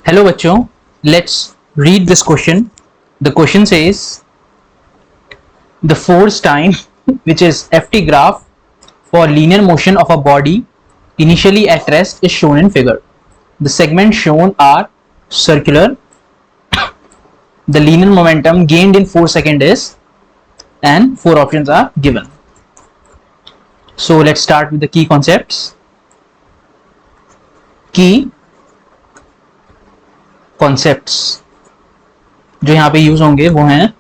Hello बच्चों, let's read this question. The question says the force time which is ft graph for linear motion of a body initially at rest is shown in figure. The segments shown are circular. The linear momentum gained in 4 seconds is, and 4 options are given. So let's start with the key concepts. Key concepts जो यहाँ पे use होंगे वो हैं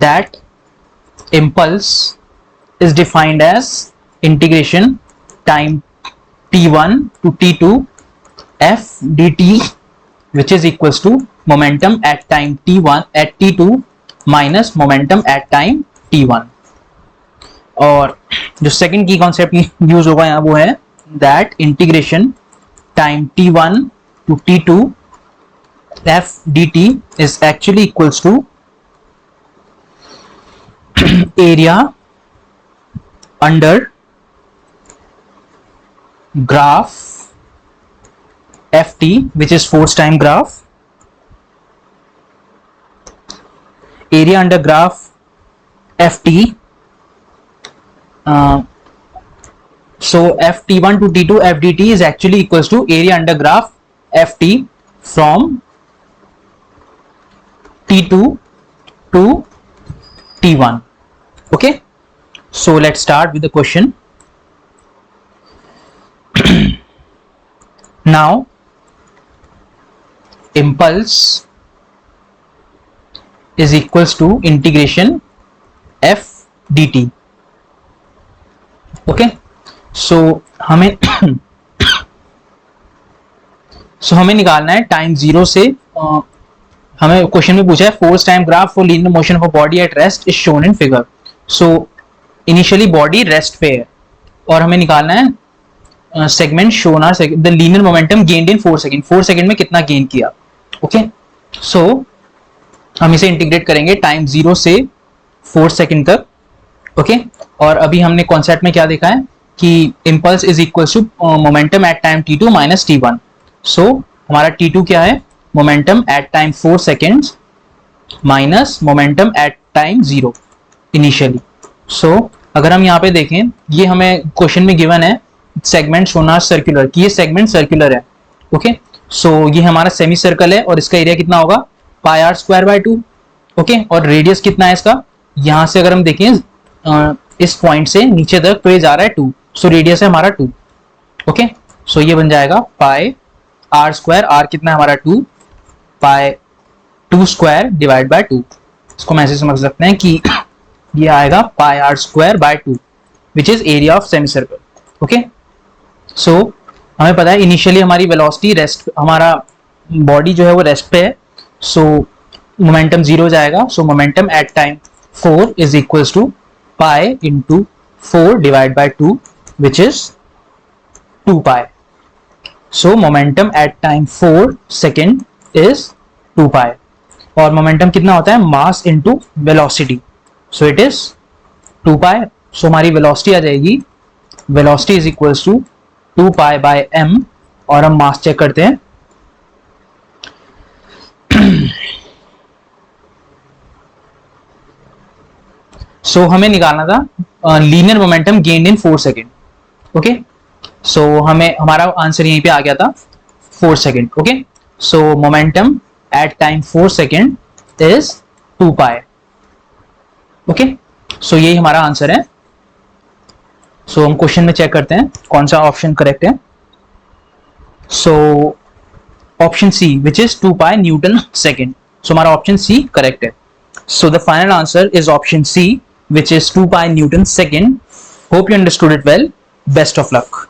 that impulse is defined as integration time t1 to t2 f dt which is equals to momentum at time t1 at t2 minus momentum at time t1. और जो second की concept use होगा यहाँ वो है that integration time t1 to t2 f dt is actually equals to area under graph ft which is force time graph, area under graph ft. So ft1 to t2 f dt is actually equals to area under graph ft from t2 to t1. Okay, so let's start with the question. Now impulse is equals to integration f dt. Okay, so हमें हमें निकालना है time zero से. हमें question में पूछा है force time graph for linear motion of a body at rest is shown in figure. So initially body rest पे है और हमें निकालना है segment shown are the linear momentum gained in 4 second. 4 second में कितना गेन किया. ओके, सो हम इसे इंटीग्रेट करेंगे टाइम जीरो से 4 सेकंड तक. ओके, और अभी हमने कॉन्सेप्ट में क्या देखा है कि impulse is equal to momentum at time t2 minus t1. So हमारा t2 क्या है, momentum at time 4 seconds minus momentum at time 0 initially. So अगर हम यहाँ पे देखें, ये हमें क्वेश्चन में गिवन है सेगमेंट शोना सर्कुलर कि ये सेगमेंट सर्कुलर है. ओके, सो ये हमारा सेमी सर्कल है और इसका एरिया कितना होगा पाई आर स्क्वायर बाय 2. ओके, और रेडियस कितना है इसका, यहाँ से अगर हम देखें इस पॉइंट से नीचे तक तो ये जा रहा है 2. सो रेडियस है हमारा 2. ओके, सो ये बन जाएगा पाई आर स्क्वायर, आर कितना है हमारा 2 पाई 2 स्क्वायर डिवाइड बाय 2. इसको हम ऐसे समझ सकते हैं कि ये आएगा pi r square by 2 which is area of semi circle. Okay, so हमें पता है इनिशियली हमारी वेलोसिटी रेस्ट, हमारा बॉडी जो है वो रेस्ट पे है. सो मोमेंटम 0 जाएगा. So momentum at time 4 is equals to pi into 4 divide by 2 which is 2 pi. So momentum at time 4 second is 2 pi. और मोमेंटम कितना होता है, mass into velocity. So it is 2 pi. So हमारी velocity आ जाएगी, velocity is equals to 2 pi by m. और हम मास check करते हैं. सो हमें निकालना था linear momentum gained in 4 second. Okay, so हमें हमारा आंसर यहीं पे आ गया था 4 second. Okay, so momentum at time 4 second is 2 pi. Okay, so यही हमारा आंसर है. सो हम क्वेश्चन में चेक करते हैं कौन सा ऑप्शन करेक्ट है. So option C which is 2 pi newton second. So हमारा ऑप्शन सी करेक्ट है. So the final answer is option C which is 2 pi Newton second. Hope you understood it well. Best of luck.